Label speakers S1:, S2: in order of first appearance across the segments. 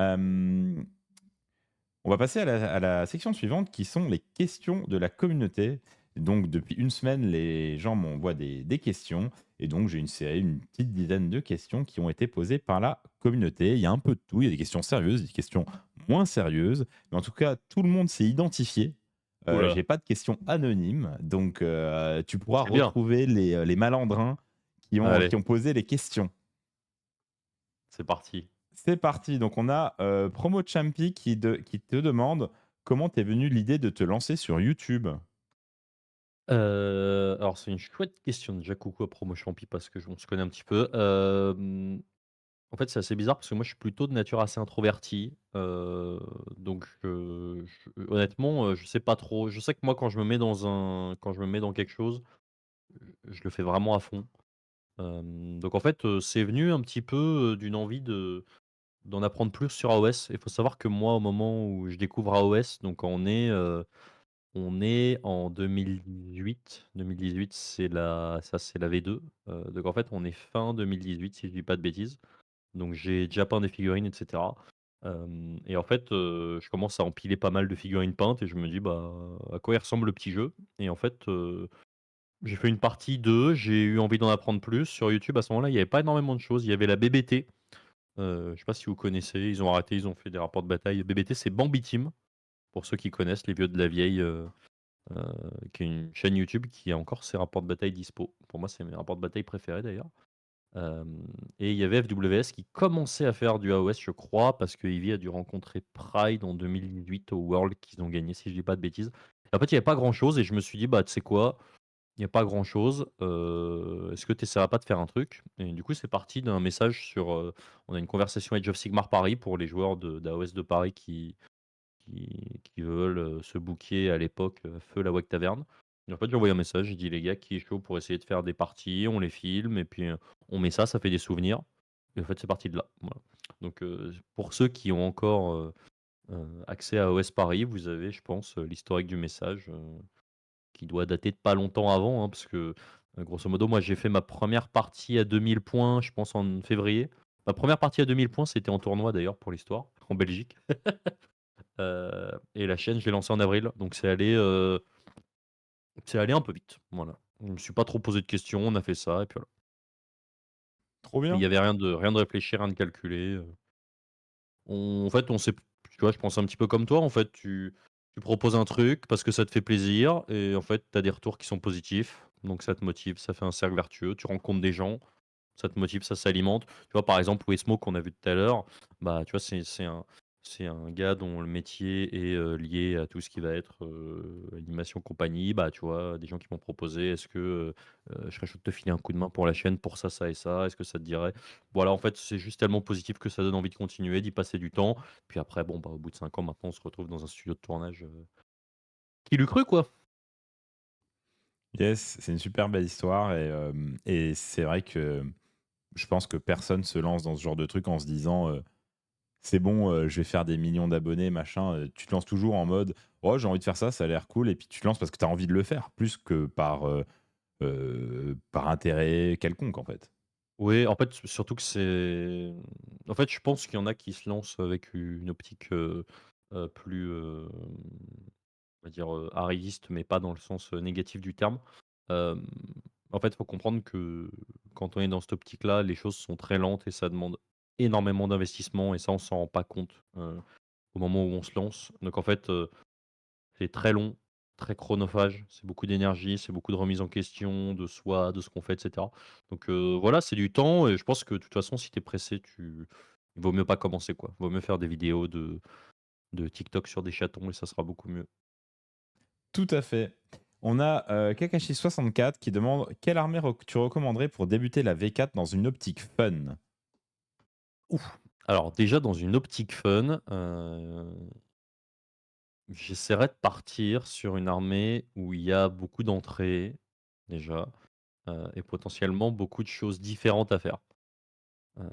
S1: Hem, on va passer à la section suivante qui sont les questions de la communauté. Donc depuis une semaine, les gens m'envoient des questions et donc j'ai une série, une petite dizaine de questions qui ont été posées par la communauté. Il y a un peu de tout, il y a des questions sérieuses, des questions moins sérieuses, mais en tout cas, tout le monde s'est identifié.
S2: Oula,
S1: J'ai pas de questions anonymes, donc tu pourras
S2: c'est bien.
S1: retrouver les malandrins
S2: Allez,
S1: qui ont posé les questions.
S2: c'est parti.
S1: C'est parti. Donc, on a Promo Champy qui te demande comment t'es venue l'idée de te lancer sur YouTube.
S2: Alors c'est une chouette question déjà, coucou à Promo Champi parce que j on se connaît un petit peu. En fait, c'est assez bizarre parce que moi je suis plutôt de nature assez introvertie, donc je honnêtement, je sais pas trop. Je sais que moi quand je me mets dans quelque chose, je le fais vraiment à fond. Donc en fait, c'est venu un petit peu, d'une envie d'en apprendre plus sur AOS. Il faut savoir que moi, au moment où je découvre AOS, donc on est en 2018. 2018, c'est la V2, donc en fait, on est fin 2018 si je dis pas de bêtises. Donc j'ai déjà peint des figurines et cetera. Et en fait, je commence à empiler pas mal de figurines peintes et je me dis: «Bah, à quoi il ressemble le petit jeu?» Et en fait, j'ai fait une partie 2. J'ai eu envie d'en apprendre plus. Sur YouTube, à ce moment-là, il y avait pas énormément de choses. Il y avait la BBT, je sais pas si vous connaissez? Ils ont arrêté, ils ont fait des rapports de bataille. BBT, c'est Bambi Team, pour ceux qui connaissent, les vieux de la vieille, heu, qui est une chaîne YouTube qui a encore ses rapports de bataille dispo. Pour moi, c'est mes rapports de bataille préférés d'ailleurs. Hem Et il y avait FWS qui commençait à faire du AOS, je crois, parce que Ivy a dû rencontrer Pride en 2018 au World qu'ils ont gagné, si je dis pas de bêtises. En fait, il y avait pas grand chose et je me suis dit: «Bah, tu sais quoi? Il y a pas grand chose, est-ce que tu essaieras pas de faire un truc?» Et du coup, c'est parti d'un message sur, on a une conversation Age of Sigmar Paris pour les joueurs de d'AOS de Paris qui veulent, se booker à l'époque, feu la WAC Taverne. Et en fait, j'ai envoyé un message, j'ai dit: «Les gars, qui est chaud pour essayer de faire des parties?» On les filme et puis, on met ça fait des souvenirs et en fait, c'est parti de là, voilà. Donc, pour ceux qui ont encore, accès à OS Paris, vous avez, je pense, l'historique du message, qui doit dater de pas longtemps avant, hein, parce que, grosso modo, moi, j'ai fait ma première partie à 2000 points, je pense en février. Ma première partie à 2000 points, c'était en tournoi d'ailleurs pour l'histoire, en Belgique. Et la chaîne, je l'ai lancée en avril, donc c'est allé un peu vite, voilà. Je me suis pas trop posé de questions, on a fait ça et puis voilà.
S1: Trop
S2: Il
S1: bien.
S2: y avait rien de réfléchi, rien de calculé, en fait, on s'est tu vois, je pense un petit peu comme toi, en fait, tu proposes un truc parce que ça te fait plaisir et en fait, tu as des retours qui sont positifs, donc ça te motive, ça fait un cercle vertueux, tu rencontres des gens, ça te motive, ça s'alimente. Tu vois, par exemple, Wesmo qu'on a vu tout à l'heure, bah, tu vois, c'est un gars dont le métier est, lié à tout ce qui va être, animation compagnie. Bah, tu vois, des gens qui m'ont proposé: «Est-ce que, je serais chaud de te filer un coup de main pour la chaîne pour ça, ça et ça, est-ce que ça te dirait?» Voilà, en fait, c'est juste tellement positif que ça donne envie de continuer, d'y passer du temps. Puis après, bon, bah, au bout de 5 ans, maintenant, on se retrouve dans un studio de tournage, qui l'eût cru, quoi?
S1: Yes, c'est une super belle histoire et c'est vrai que je pense que personne se lance dans ce genre de truc en se disant, «C'est bon, je vais faire des millions d'abonnés, machin», tu te lances toujours en mode: «Oh, j'ai envie de faire ça, ça a l'air cool» et puis tu te lances parce que tu as envie de le faire, plus que par intérêt quelconque, en fait.
S2: Oui, en fait, surtout que en fait, je pense qu'il y en a qui se lancent avec une optique, plus, on va dire, arriviste, mais pas dans le sens, négatif du terme. Hem, En fait, il faut comprendre que quand on est dans cette optique-là, les choses sont très lentes et ça demande énormément d'investissement et ça, on s'en rend pas compte, au moment où on se lance. Donc en fait, c'est très long, très chronophage, c'est beaucoup d'énergie, c'est beaucoup de remise en question de soi, de ce qu'on fait, et cetera. Donc voilà, c'est du temps et je pense que de toute façon, si tu es pressé, il vaut mieux pas commencer, quoi. Il vaut mieux faire des vidéos de TikTok sur des chatons et ça sera beaucoup mieux.
S1: Tout à fait. On a, Kakashi64 qui demande: «Quelle armée tu recommanderais pour débuter la V4 dans une optique fun?»
S2: Ouf! Alors déjà dans une optique fun, j'essaierais de partir sur une armée où il y a beaucoup d'entrées, déjà, et potentiellement beaucoup de choses différentes à faire. Hem,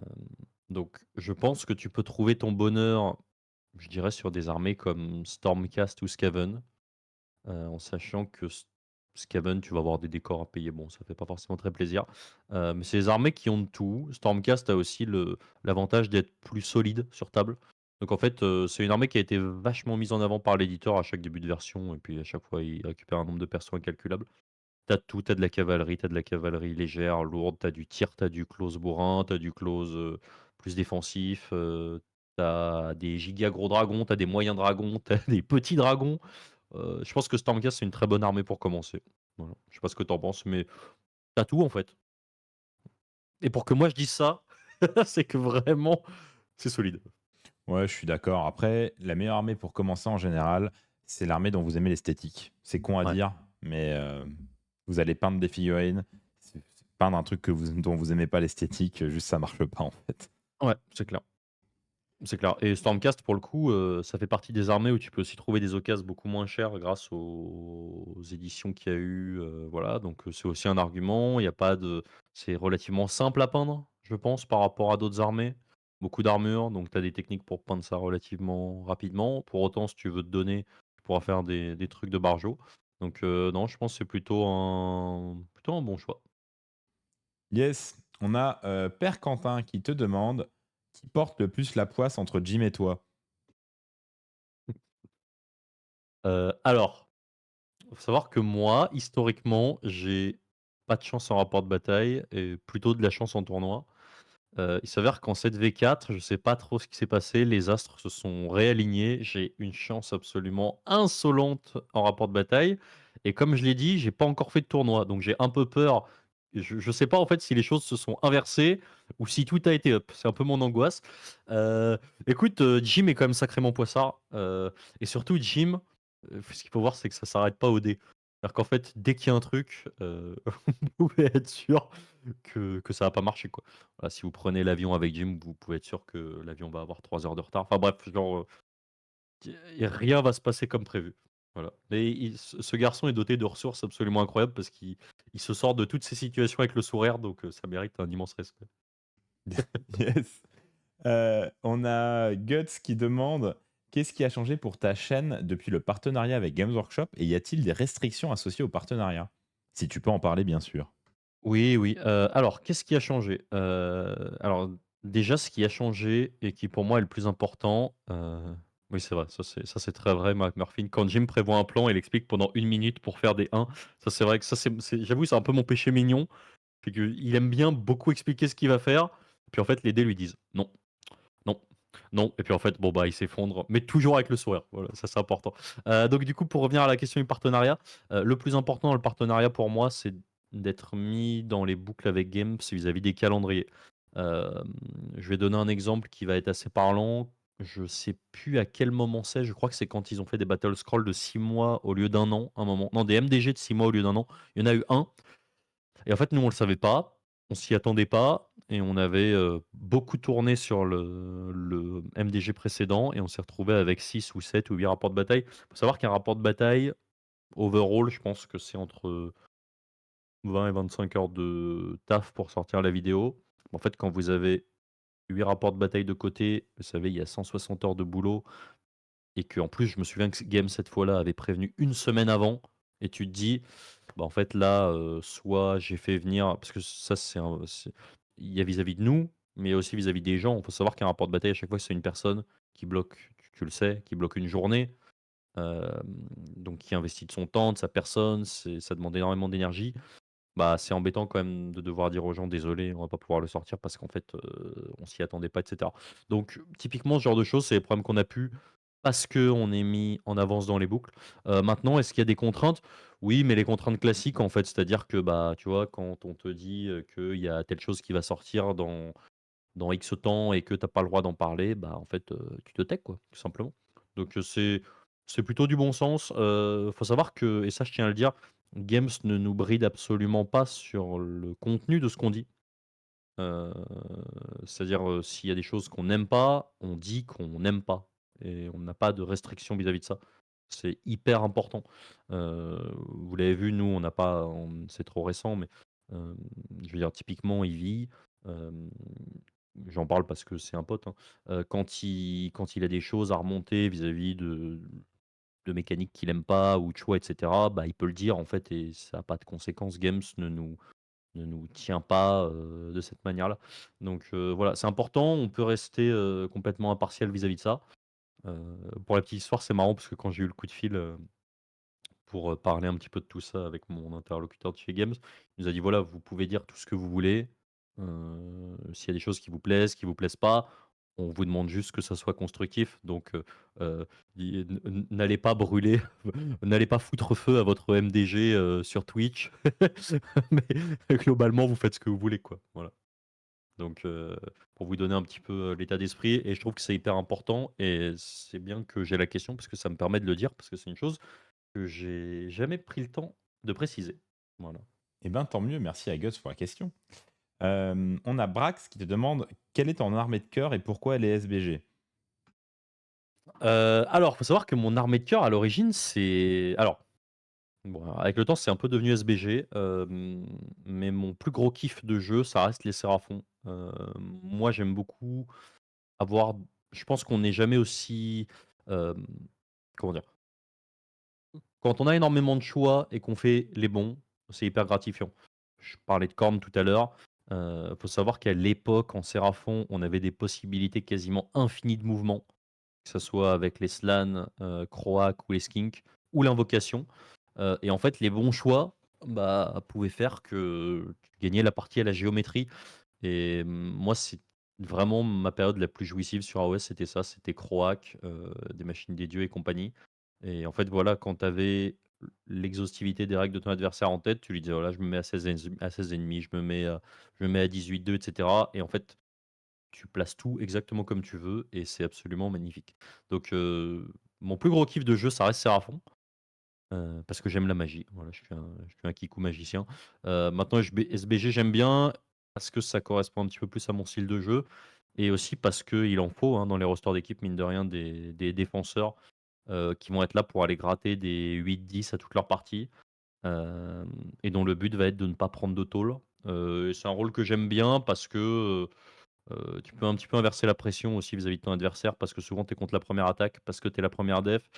S2: donc je pense que tu peux trouver ton bonheur, je dirais, sur des armées comme Stormcast ou Skaven, en sachant que Skaven, tu vas avoir des décors à payer. Bon, ça fait pas forcément très plaisir, mais c'est des armées qui ont de tout. Stormcast a aussi l'avantage d'être plus solide sur table. Donc en fait, c'est une armée qui a été vachement mise en avant par l'éditeur à chaque début de version et puis à chaque fois, il récupère un nombre de persos incalculable. T'as tout, t'as de la cavalerie, t'as de la cavalerie légère, lourde, t'as du tir, t'as du close bourrin, t'as du close, plus défensif, tu des giga gros dragons, t'as des moyens dragons, t'as des petits dragons. Je pense que Stormcast, c'est une très bonne armée pour commencer. Voilà. Je sais pas ce que t'en penses, mais t'as tout en fait. Et pour que moi je dise ça, c'est que vraiment c'est solide.
S1: Ouais, je suis d'accord. Après, la meilleure armée pour commencer en général, c'est l'armée dont vous aimez l'esthétique. C'est con à
S2: Ouais,
S1: dire, mais vous allez peindre des figurines, peindre un truc dont vous aimez pas l'esthétique, juste ça marche pas en fait.
S2: ouais, c'est clair. C'est clair et Stormcast pour le coup, ça fait partie des armées où tu peux aussi trouver des occasions beaucoup moins chères grâce aux éditions qu'il y a eu, voilà donc c'est aussi un argument. Il y a pas de c'est relativement simple à peindre, je pense, par rapport à d'autres armées. Beaucoup d'armure, donc tu as des techniques pour peindre ça relativement rapidement. Pour autant, si tu veux te donner, tu pourras faire des trucs de barjo. Donc non, je pense que c'est plutôt un bon choix.
S1: Yes, on a Père Quentin qui te demande qui porte le plus la poisse entre Jim et toi.
S2: Alors, faut savoir que moi, historiquement, j'ai pas de chance en rapport de bataille et plutôt de la chance en tournoi. Il s'avère qu'en 7v4, je sais pas trop ce qui s'est passé, les astres se sont réalignés. J'ai une chance absolument insolente en rapport de bataille et comme je l'ai dit, j'ai pas encore fait de tournoi, donc j'ai un peu peur. Je sais pas en fait si les choses se sont inversées ou si tout a été up. C'est un peu mon angoisse. Écoute, Jim est quand même sacrément poissard, et surtout Jim, ce qu'il faut voir, c'est que ça s'arrête pas au dé. C'est-à-dire qu'en fait, dès qu'il y a un truc, vous pouvez être sûr que ça va pas marcher, quoi. Voilà, si vous prenez l'avion avec Jim, vous pouvez être sûr que l'avion va avoir 3 heures de retard. Enfin bref, genre, rien va se passer comme prévu. Voilà. Mais ce garçon est doté de ressources absolument incroyables parce qu'il se sort de toutes ces situations avec le sourire, donc ça mérite un immense respect.
S1: Yes. On a Guts qui demande qu'est-ce qui a changé pour ta chaîne depuis le partenariat avec Games Workshop et y a-t-il des restrictions associées au partenariat? Si tu peux en parler, bien sûr.
S2: Oui, oui, alors qu'est-ce qui a changé? Alors déjà ce qui a changé et qui pour moi est le plus important, oui c'est vrai, ça c'est très vrai Mark Murphy. Quand Jim prévoit un plan, il explique pendant 1 minute pour faire des 1. Ça c'est vrai que ça c'est j'avoue c'est un peu mon péché mignon, c'est qu'il aime bien beaucoup expliquer ce qu'il va faire, puis en fait les dés lui disent: «Non, non, non» et puis en fait bon bah il s'effondre, mais toujours avec le sourire, voilà, ça c'est important. Donc du coup pour revenir à la question du partenariat, le plus important dans le partenariat pour moi, c'est d'être mis dans les boucles avec Games vis-à-vis des calendriers. Hem, je vais donner un exemple qui va être assez parlant. Je sais plus à quel moment c'est, je crois que c'est quand ils ont fait des battle scrolls de 6 mois au lieu d'un an, un moment. Non, des MDG de 6 mois au lieu d'un an. Il y en a eu un et en fait, nous, on le savait pas, on s'y attendait pas et on avait, beaucoup tourné sur le MDG précédent et on s'est retrouvé avec 6 ou 7 ou 8 rapports de bataille. Faut savoir qu'un rapport de bataille, overall, je pense que c'est entre 20 et 25 heures de taf pour sortir la vidéo. En fait, quand vous avez 8 rapports de bataille de côté, vous savez, il y a 160 heures de boulot et qu'en plus, je me souviens que Game, cette fois-là, avait prévenu une semaine avant et tu te dis: «Bah, en fait, là, soit j'ai fait venir» parce que ça, il y a vis-à-vis de nous, mais aussi vis-à-vis des gens. Il faut savoir qu'un rapport de bataille, à chaque fois, c'est une personne qui bloque, tu le sais, qui bloque une journée, hem, donc qui investit de son temps, de sa personne, ça demande énormément d'énergie. Bah, c'est embêtant quand même de devoir dire aux gens: «Désolé, on va pas pouvoir le sortir parce qu'en fait, on s'y attendait pas» et cetera. Donc typiquement, ce genre de choses, c'est les problèmes qu'on a pu parce qu'on est mis en avance dans les boucles. Maintenant, est-ce qu'il y a des contraintes? Oui, mais les contraintes classiques, en fait, c'est-à-dire que, bah, tu vois, quand on te dit, qu'il y a telle chose qui va sortir dans X temps et que tu as pas le droit d'en parler, bah, en fait, tu te tais, quoi, tout simplement. Donc, c'est plutôt du bon sens. Faut savoir que et ça, je tiens à le dire, Games ne nous bride absolument pas sur le contenu de ce qu'on dit. Heu, c'est-à-dire, s'il y a des choses qu'on n'aime pas, on dit qu'on n'aime pas et on n'a pas de restriction vis-à-vis de ça. C'est hyper important. Vous l'avez vu, nous, on n'a pas c'est trop récent, mais, hem, je veux dire typiquement Ivy, hem, j'en parle parce que c'est un pote, hein, quand il a des choses à remonter vis-à-vis de mécaniques qu'il aime pas ou de choix et cetera, bah, il peut le dire en fait et ça a pas de conséquences. Games ne nous ne nous tient pas, de cette manière-là. Donc voilà, c'est important, on peut rester, complètement impartial vis-à-vis de ça. Pour la petite histoire, c'est marrant parce que quand j'ai eu le coup de fil, pour, parler un petit peu de tout ça avec mon interlocuteur de chez Games, il nous a dit: «Voilà, vous pouvez dire tout ce que vous voulez, s'il y a des choses qui vous plaisent pas, on vous demande juste que ça soit constructif, donc heu, i n'allez pas brûler, n'allez pas foutre feu à votre MDG, sur Twitch, mais globalement, vous faites ce que vous voulez, quoi». Voilà. Donc pour vous donner un petit peu, l'état d'esprit et je trouve que c'est hyper important et c'est bien que j'ai la question parce que ça me permet de le dire, parce que c'est une chose que j'ai jamais pris le temps de préciser. Voilà.
S1: Eh ben, tant mieux, merci à Gus pour la question. On a Brax qui te demande quelle est ton armée de cœur et pourquoi elle est SBG?
S2: Alors, faut savoir que mon armée de cœur à l'origine, c'est alors, bon, avec le temps, c'est un peu devenu SBG, mais mon plus gros kiff de jeu, ça reste les Séraphons. Moi, j'aime beaucoup avoir je pense qu'on n'est jamais aussi, hem, comment dire? Quand on a énormément de choix et qu'on fait les bons, c'est hyper gratifiant. Je parlais de cornes tout à l'heure. Faut savoir qu'à l'époque, en Séraphon, on avait des possibilités quasiment infinies de mouvements, que ce soit avec les Slans, Croak ou les Skinks ou l'invocation. Et en fait, les bons choix, bah, pouvaient faire que tu gagnais la partie à la géométrie. Et moi, c'est vraiment ma période la plus jouissive sur AOS, c'était ça, c'était Croak, des Machines des Dieux et compagnie. Et en fait, voilà, quand tu avais l'exhaustivité des règles de ton adversaire en tête, tu lui disais: «Voilà, je me mets à 16 ennemis, je me mets à 18-2 et cetera» et en fait, tu places tout exactement comme tu veux et c'est absolument magnifique. Donc mon plus gros kiff de jeu, ça reste Seraphon, parce que j'aime la magie. Voilà, je suis un kikou magicien. Maintenant SBG, j'aime bien parce que ça correspond un petit peu plus à mon style de jeu et aussi parce qu'il en faut, hein, dans les rosters d'équipe, mine de rien, des défenseurs, qui vont être là pour aller gratter des 8-10 à toute leur partie, hem et dont le but va être de ne pas prendre de tôle. Et c'est un rôle que j'aime bien parce que, tu peux un petit peu inverser la pression aussi vis-à-vis de ton adversaire parce que souvent tu es contre la première attaque, parce que tu es la première def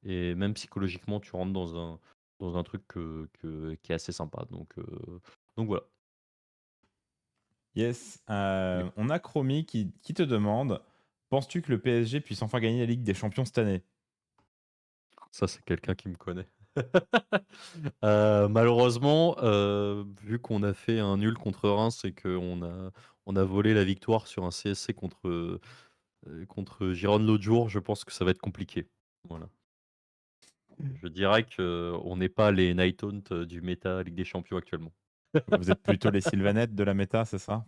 S2: et même psychologiquement tu rentres dans un truc qui est assez sympa donc voilà.
S1: Yes,
S2: Et
S1: on a Chromie qui te demande: «Penses-tu que le PSG puisse enfin gagner la Ligue des Champions cette année?»
S2: ça, c'est quelqu'un qui me connaît. Malheureusement, vu qu'on a fait un nul contre Reims et on a volé la victoire sur un CSC contre Girone l'autre jour, je pense que ça va être compliqué. Voilà. Je dirais qu'on n'est pas les Nighthaunt, du méta Ligue des Champions actuellement.
S1: Vous êtes plutôt les Sylvanettes de la méta, c'est ça?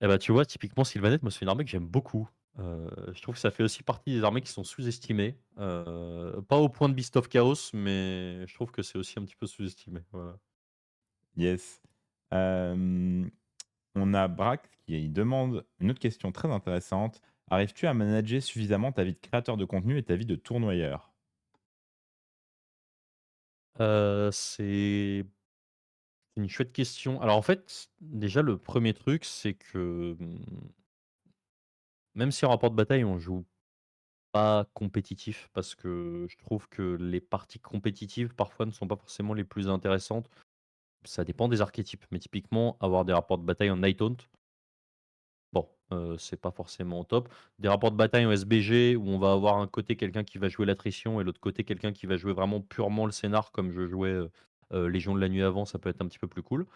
S2: Et bah, tu vois, typiquement Sylvanette, moi, c'est une armée que j'aime beaucoup. Je trouve que ça fait aussi partie des armées qui sont sous-estimées. Pas au point de Beast of Chaos, mais je trouve que c'est aussi un petit peu sous-estimé, voilà.
S1: Yes. Hem, on a Brax qui demande une autre question très intéressante: «Arrives-tu à manager suffisamment ta vie de créateur de contenu et ta vie de tournoyeur?»
S2: C'est une chouette question. Alors, en fait, déjà, le premier truc, c'est que, même si en rapport de bataille, on joue pas compétitif parce que je trouve que les parties compétitives, parfois, ne sont pas forcément les plus intéressantes. Ça dépend des archétypes, mais typiquement, avoir des rapports de bataille en Nighthaunt, bon, c'est pas forcément top. Des rapports de bataille en SBG où on va avoir un côté quelqu'un qui va jouer l'attrition et l'autre côté quelqu'un qui va jouer vraiment purement le scénar comme je jouais, Légion de la Nuit avant, ça peut être un petit peu plus cool.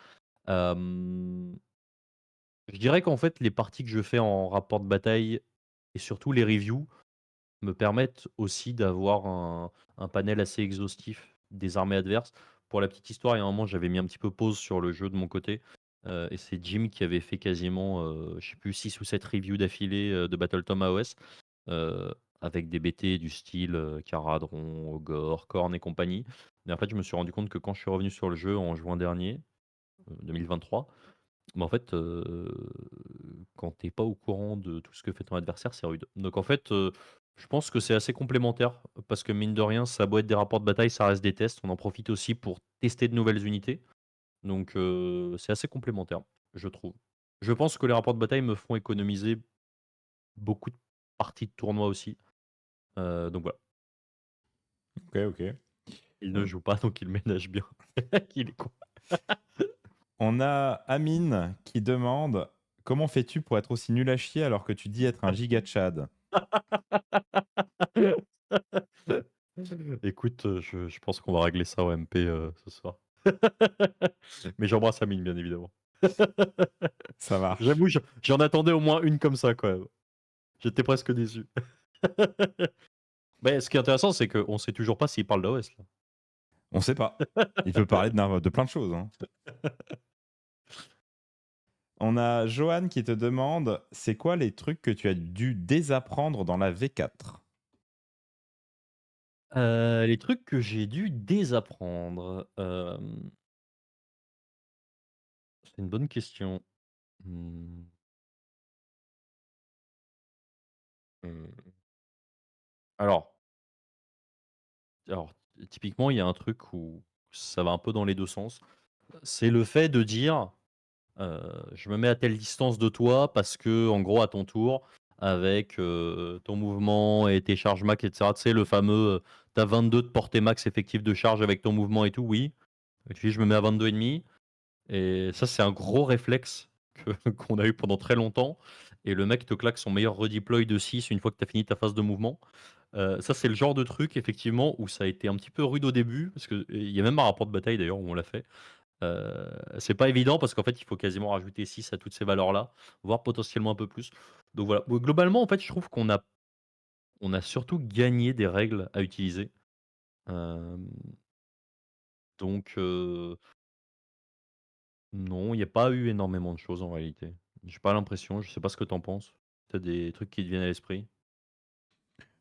S2: Hem, je dirais qu'en fait, les parties que je fais en rapport de bataille et surtout les reviews me permettent aussi d'avoir un panel assez exhaustif des armées adverses. Pour la petite histoire, il y a un moment, j'avais mis un petit peu pause sur le jeu de mon côté, et c'est Jim qui avait fait quasiment, je sais plus 6 ou 7 reviews d'affilée, de Battletome AOS, heu, avec des BT du style, Caradron, Ogre, Khorne et compagnie. Mais en fait, je me suis rendu compte que quand je suis revenu sur le jeu en juin dernier, 2023, bah, en fait, quand tu es pas au courant de tout ce que fait ton adversaire, c'est rude. Donc en fait, je pense que c'est assez complémentaire parce que mine de rien, ça a beau être des rapports de bataille, ça reste des tests. On en profite aussi pour tester de nouvelles unités. Donc c'est assez complémentaire, je trouve. Je pense que les rapports de bataille me font économiser beaucoup de parties de tournoi aussi. Donc voilà.
S1: OK, OK.
S2: Il ne joue pas, donc il ménage bien. Il est con.
S1: On a Amine qui demande: «Comment fais-tu pour être aussi nul à chier alors que tu dis être un giga Tchad?»
S2: Écoute, je pense qu'on va régler ça au MP, ce soir. Mais j'embrasse Amine, bien évidemment.
S1: Ça marche.
S2: J'avoue, j'en attendais au moins une comme ça quand même. J'étais presque déçu. Mais ce qui est intéressant, c'est qu'on sait toujours pas s'il parle d'AOS là.
S1: On sait pas. Il peut parler de plein de choses, hein. On a Johan qui te demande: «C'est quoi les trucs que tu as dû désapprendre dans la V4?»
S2: Les trucs que j'ai dû désapprendre, c'est une bonne question. Mmh, mmh, alors alors typiquement, il y a un truc où ça va un peu dans les 2 sens. C'est le fait de dire, «Je me mets à telle distance de toi parce que en gros, à ton tour, avec, ton mouvement et tes charges max et cetera». Tu sais, le fameux, tu as 22 de portée max effective de charge avec ton mouvement et tout, oui. Et tu dis: «Je me mets à 22,5». Et ça, c'est un gros réflexe que qu'on a eu pendant très longtemps et le mec te claque son meilleur redeploy de 6 une fois que tu as fini ta phase de mouvement. Ça, c'est le genre de truc effectivement où ça a été un petit peu rude au début parce que il y a même un rapport de bataille d'ailleurs où on l'a fait. C'est pas évident parce qu'en fait, il faut quasiment rajouter 6 à toutes ces valeurs-là, voire potentiellement un peu plus. Donc voilà, bon, globalement, en fait, je trouve qu'on a surtout gagné des règles à utiliser. Hem, donc non, il y a pas eu énormément de choses en réalité. J'ai pas l'impression, je sais pas ce que tu en penses? Tu as des trucs qui te viennent à l'esprit?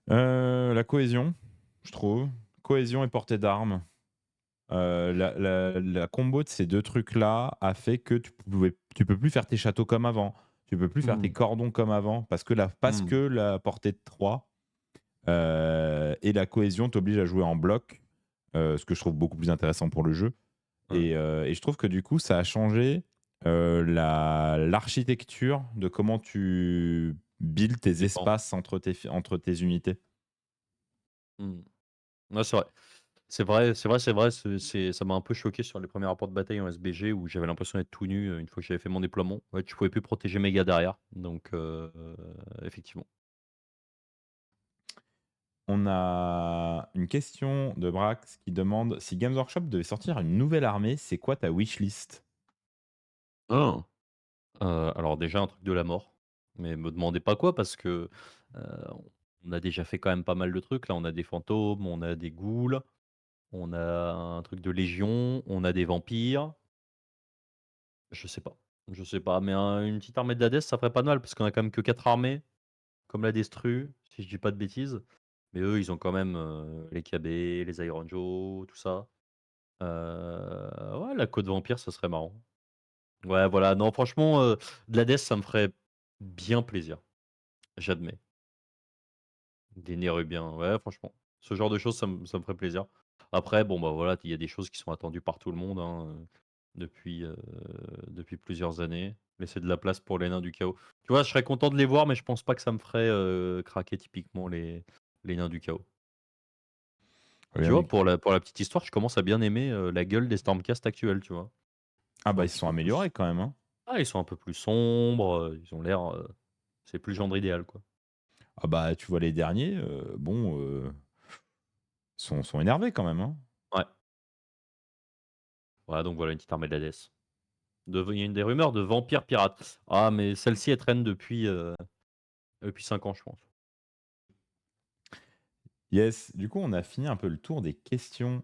S1: La cohésion, je trouve. Cohésion et portée d'armes. La combo de ces 2 trucs-là a fait que tu peux plus faire tes châteaux comme avant. Tu peux plus faire tes
S2: Mmh.
S1: cordons comme avant parce que
S2: Mmh.
S1: la portée de 3 et la cohésion t'oblige à jouer en bloc, ce que je trouve beaucoup plus intéressant pour le jeu
S2: Ouais,
S1: et je trouve que du coup, ça a changé, l'architecture de comment tu builds tes
S2: défense.
S1: espaces entre tes unités.
S2: Mmh. Ouais, c'est vrai. C'est vrai, ça m'a un peu choqué sur les premiers rapports de bataille en SBG où j'avais l'impression d'être tout nu, une fois que j'avais fait mon déploiement. Ouais, tu pouvais plus protéger mes gars derrière, donc effectivement.
S1: On a une question de Brax qui demande: «Si Games Workshop devait sortir une nouvelle armée, c'est quoi ta wishlist?»
S2: Hein! Alors déjà un truc de la mort, mais me demandez pas quoi parce que, heu, on a déjà fait quand même pas mal de trucs. Là, on a des fantômes, on a des ghouls, on a un truc de légion, on a des vampires. Je sais pas, je sais pas, mais une petite armée d'Hadès, ça ferait pas de mal parce qu'on a quand même que 4 armées, comme la Destru, si je dis pas de bêtises. Mais eux, ils ont quand même, les KB, les Iron Joe, tout ça. Ouais, la Côte Vampire, ça serait marrant. Ouais, voilà, non franchement, de l'Hadès, ça me ferait bien plaisir, j'admets. Des Nérubiens, ouais, franchement. Ce genre de choses, ça me ferait plaisir. Après, bon, bah, voilà, il y a des choses qui sont attendues par tout le monde, hein, depuis plusieurs années. Laisser de la place pour les nains du chaos. Tu vois, je serais content de les voir, mais je pense pas que ça me ferait, craquer typiquement les nains du chaos. Et tu
S1: Rien
S2: vois,
S1: du
S2: pour la petite histoire, je commence à bien aimer, la gueule des Stormcast actuels, tu vois?
S1: Ah
S2: Ils sont
S1: bah,
S2: un
S1: ils se
S2: petit
S1: sont
S2: peu
S1: améliorés
S2: plus
S1: quand même, hein.
S2: ils sont un peu plus sombres, ils ont l'air, c'est plus le genre idéal, quoi.
S1: Ah bah, tu vois les derniers, bon, sont énervés quand même, hein.
S2: Ouais. Ouais, donc voilà, une petite armée d'Hadès. Il y a une des rumeurs de vampires pirates. Ah, mais celle-ci, elle traîne depuis 5 ans, je pense.
S1: Yes, du coup, on a fini un peu le tour des questions